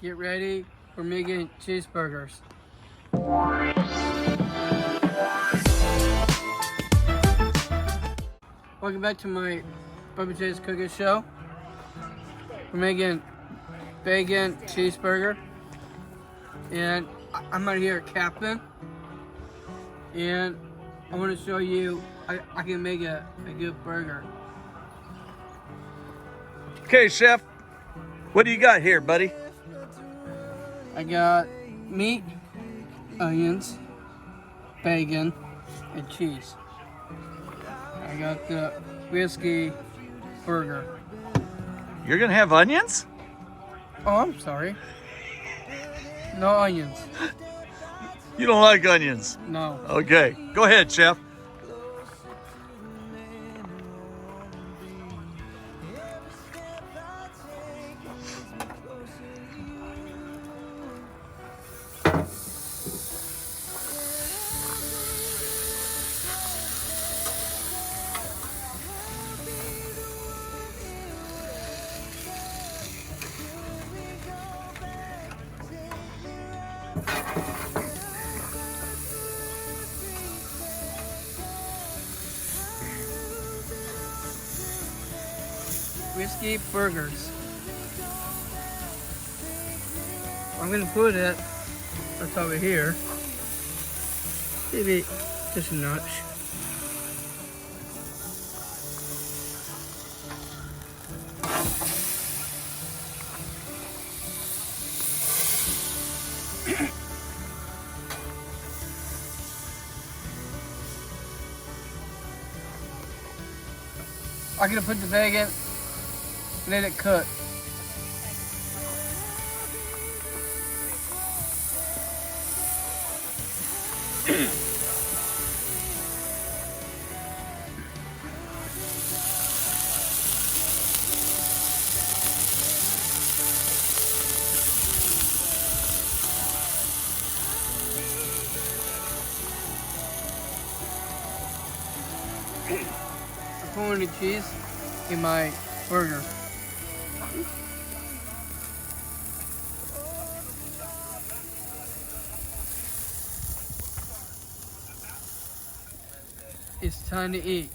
Get ready for making cheeseburgers. Welcome back to my Bubba J's cooking show. We're making bacon cheeseburger, and I'm out here at Captain, and I want to show you I can make a good burger. Okay, chef, what do you got here, buddy? I got meat, onions, bacon, and cheese. I got the whiskey burger. You're gonna have onions? Oh, I'm sorry. No onions. You don't like onions? No. Okay, go ahead, chef. Whiskey burgers. I'm gonna put it that's over here. Maybe just a notch. I'm gonna put the bacon, let it cook. I'm pouring the cheese in my burger. It's time to eat.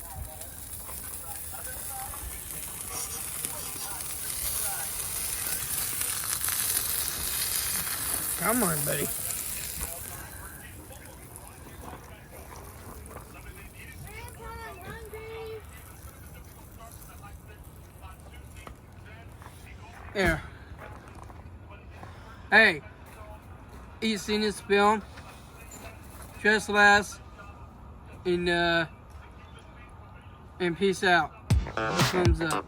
Come on, buddy. Here. Hey, you seen this film? Trespass and peace out. Thumbs up.